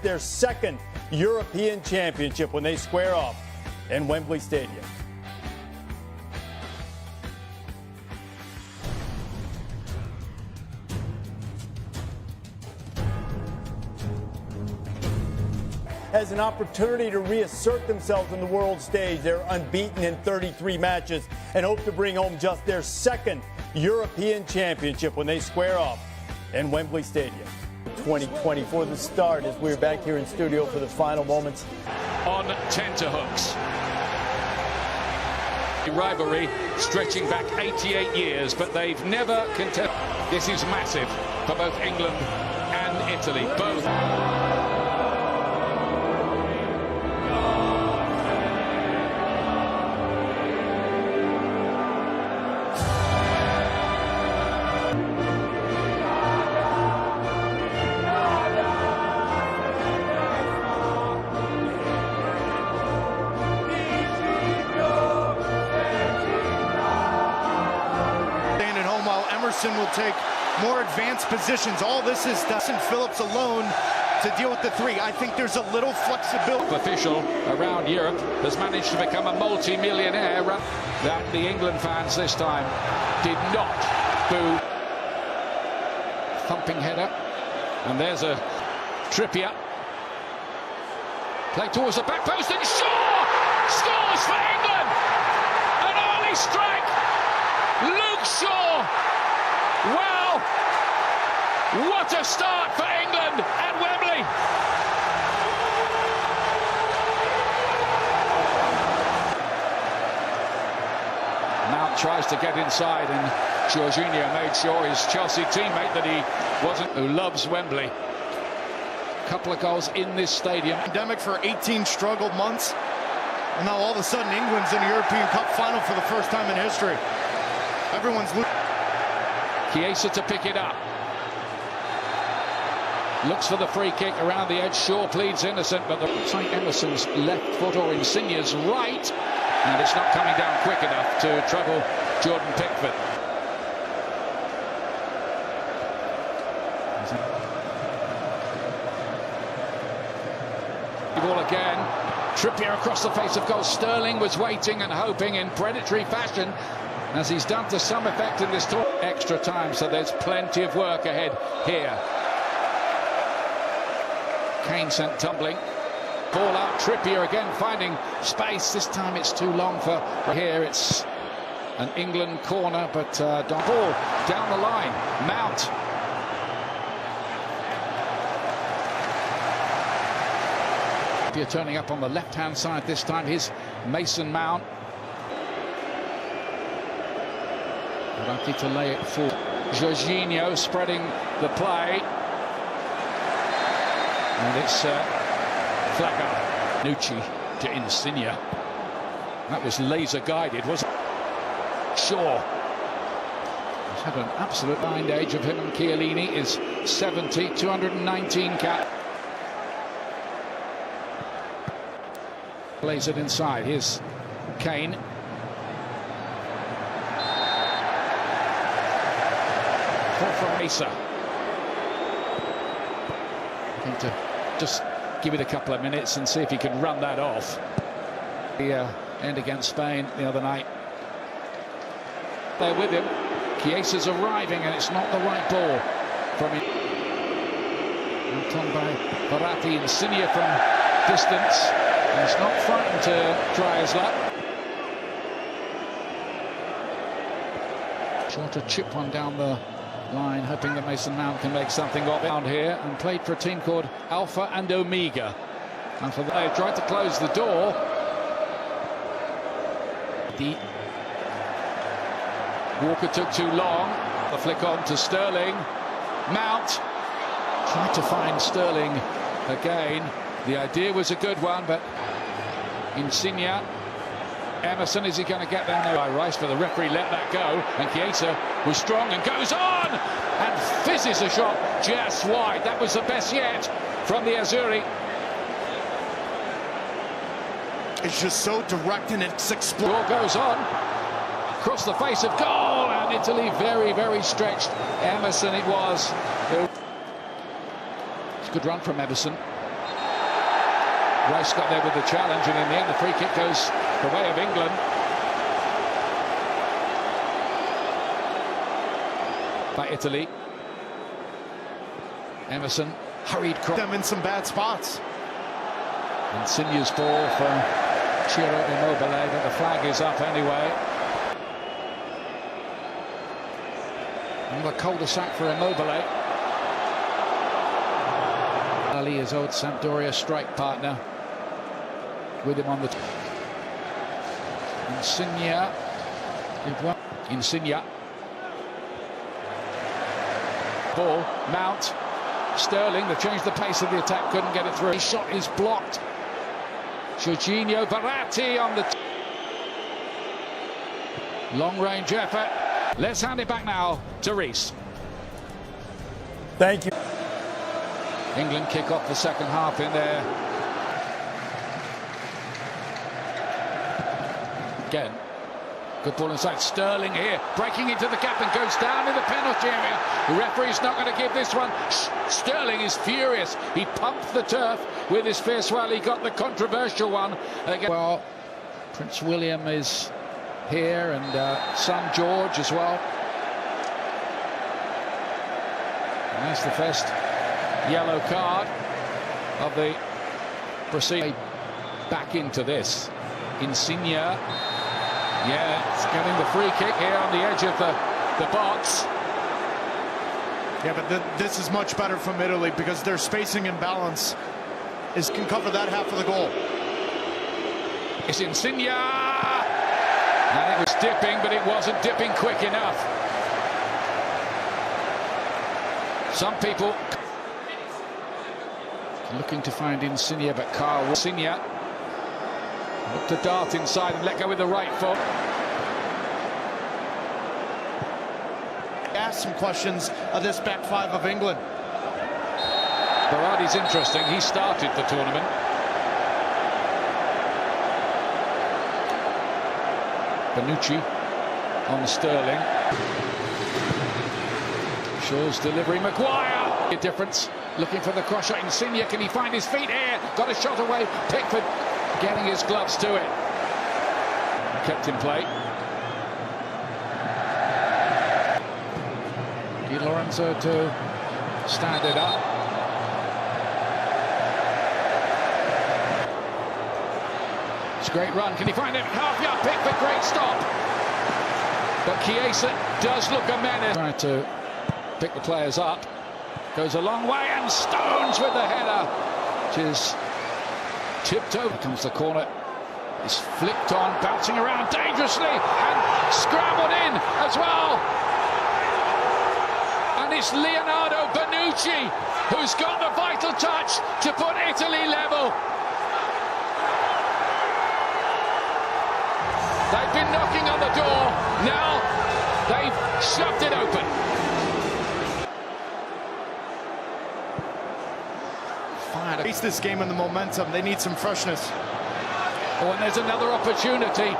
Their second European championship when they square off in Wembley Stadium. Has an opportunity to reassert themselves on the world stage. They're unbeaten in 33 matches and hope to bring home just their second European championship when they square off in Wembley Stadium. 2024, the start as we're back here in studio for the final moments. On tenterhooks. The rivalry stretching back 88 years, but they've never contested. This is massive for both England and Italy. Both. Emerson will take more advanced positions. All this is Dustin Phillips alone to deal with the three. I think there's a little flexibility. Official around Europe has managed to become a multi-millionaire. That the England fans this time did not boo. Thumping header. And there's a Trippier. Play towards the back post and Shaw scores for England! An early strike! Luke Shaw! Wow! What a start for England at Wembley! Mount tries to get inside and Jorginho made sure his Chelsea teammate that he wasn't, who loves Wembley. A couple of goals in this stadium. Pandemic for 18 struggled months, and now all of a sudden England's in a European Cup final for the first time in history. Everyone's losing. Chiesa to pick it up. Looks for the free kick around the edge. Shaw pleads innocent, but the St. Emerson's left foot or Insignia's right. And it's not coming down quick enough to trouble Jordan Pickford. Ball again. Trippier across the face of goal. Sterling was waiting and hoping in predatory fashion, as he's done to some effect in this tour. Extra time, so there's plenty of work ahead here. Kane sent tumbling. Ball out, Trippier again finding space. This time it's too long for here. It's an England corner, but ball down the line. Mount. Trippier turning up on the left-hand side this time. Here's Mason Mount. Lucky to lay it for Jorginho, spreading the play. And it's flag up. Nucci to Insigne. That was laser guided, wasn't it? Shaw. He's had an absolute blind age of him, and Chiellini is 70, 219 cap. Plays it inside. Here's Kane. From Mesa. Looking to just give it a couple of minutes and see if he can run that off. The end against Spain the other night. They're with him. Chiesa's arriving and it's not the right ball from him. Anton by Verratti, Insigne from distance. And he's not frightened to try his luck. Trying to chip one down the line, hoping that Mason Mount can make something of it down here, and played for a team called Alpha and Omega. And for they tried to close the door. Walker took too long. The flick on to Sterling. Mount tried to find Sterling again. The idea was a good one, but Insigne. Emerson, is he going to get there? No, by Rice, but the referee let that go, and Chiesa was strong and goes on and fizzes a shot just wide. That was the best yet from the Azzurri. It's just so direct and it's explosive. Ball goes on across the face of goal, and Italy very, very stretched. Emerson it was. It's a good run from Emerson. Rice got there with the challenge, and in the end the free kick goes the way of England. By Italy. Emerson, hurried cross. Them in some bad spots. Insigne's ball from Ciro Immobile, but the flag is up anyway. Another cul-de-sac for Immobile. Ali, his old Sampdoria strike partner, with him on the... Insigne. Insigne. Ball, Mount. Sterling, they changed the pace of the attack, couldn't get it through. His shot is blocked. Jorginho, Verratti on the... long-range effort. Let's hand it back now to Reece. Thank you. England kick off the second half in there. Again, good ball inside. Sterling here, breaking into the gap and goes down in the penalty area. The referee's not going to give this one. Sterling is furious. He pumped the turf with his fist while he got the controversial one. Again. Well, Prince William is here, and son George as well. And that's the first yellow card of the proceeding. Back into this. Insigne. Yeah, it's getting the free kick here on the edge of the box. Yeah, but this is much better from Italy because their spacing and balance can cover that half of the goal. It's Insigne. And it was dipping, but it wasn't dipping quick enough. Some people looking to find Insigne, but Carl Insigne looked to dart inside and let go with the right foot. Ask some questions of this back five of England. Berardi's interesting. He started the tournament. Bonucci on Sterling. Shaw's delivery. Maguire. A difference. Looking for the cross shot. Insigne, can he find his feet here? Got a shot away. Pickford getting his gloves to it. Kept in play. Di Lorenzo to stand it up. It's a great run. Can he find it? Half yard. Pickford, great stop. But Chiesa does look a menace. Trying to pick the players up. Goes a long way, and Stones with the header, which is tipped over. Here comes the corner. It's flicked on, bouncing around dangerously, and scrambled in as well. And it's Leonardo Bonucci who's got the vital touch to put Italy level. They've been knocking on the door. Now they've shoved it open. Face this game and the momentum. They need some freshness. Oh, and there's another opportunity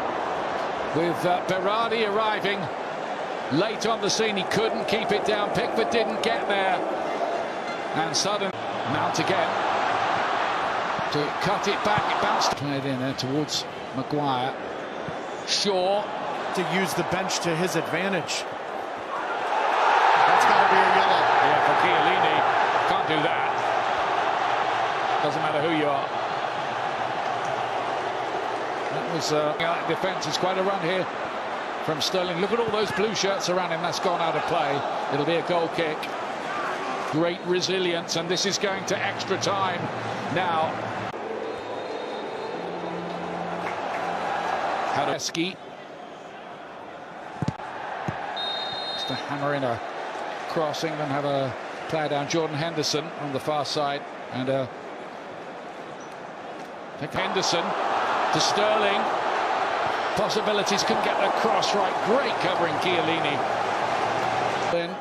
with Berardi arriving late on the scene. He couldn't keep it down. Pickford didn't get there. And suddenly, Mount again to cut it back. It bounced. Played in there towards Maguire. Shaw. To use the bench to his advantage. That's got to be a yellow. Yeah, for Chiellini. Can't do that. Doesn't matter who you are. That was defence. It's quite a run here from Sterling. Look at all those blue shirts around him. That's gone out of play. It'll be a goal kick. Great resilience, and this is going to extra time now. Hadeski. Just to hammer in a crossing, then have a player down. Jordan Henderson on the far side, and Henderson to Sterling. Possibilities, couldn't get the cross right. Great covering, Chiellini. Then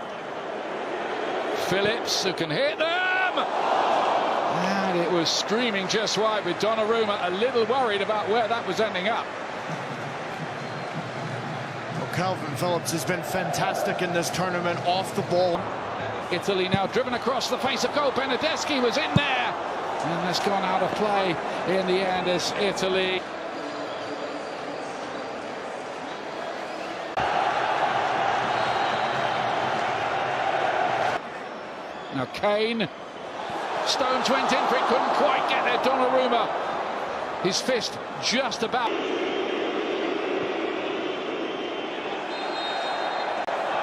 Phillips, who can hit them. And it was streaming just wide, with Donnarumma a little worried about where that was ending up. Well, Calvin Phillips has been fantastic in this tournament off the ball. Italy now driven across the face of goal. Bernardeschi was in there. And that's gone out of play in the end as Italy. Now Kane. Stones went in for it, couldn't quite get there. Donnarumma. His fist just about.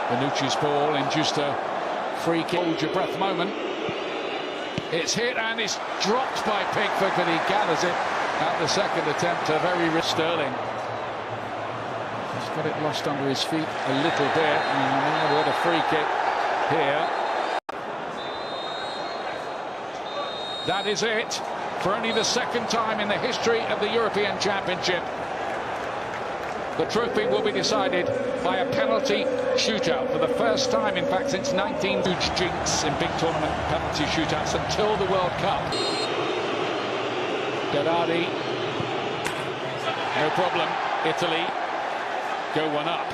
Bonucci's ball induced a free kick. Hold your breath moment. It's hit and it's dropped by Pickford, but he gathers it at the second attempt. A very rich Sterling. He's got it lost under his feet a little bit. And now with a free kick here. That is it. For only the second time in the history of the European Championship, the trophy will be decided by a penalty shootout. For the first time, in fact, since 19 huge jinx in big tournament penalty shootouts until the World Cup. Berardi. No problem. Italy go one up.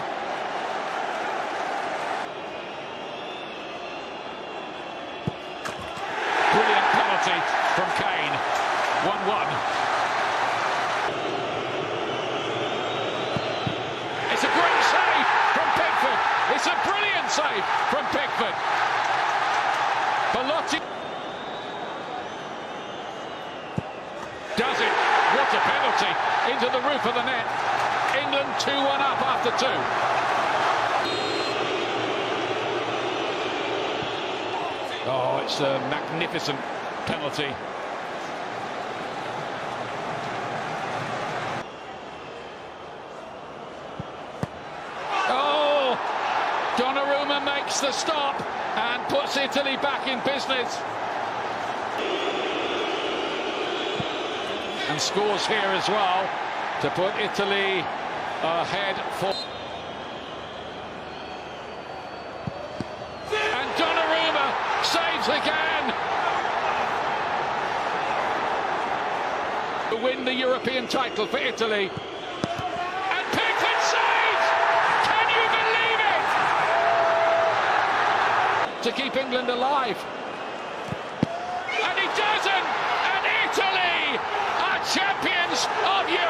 Brilliant penalty from Kane. 1-1. It's a great save from Pickford. It's a brilliant save from Pickford. Belotti does it. What a penalty into the roof of the net. England 2-1 up after 2. Oh, it's a magnificent penalty. Oh, Donnarumma makes the stop and puts Italy back in business. And scores here as well to put Italy ahead for. And Donnarumma saves again to win the European title for Italy. And Pickford saves! Can you believe it? To keep England alive. And he doesn't! And Italy are champions of Europe!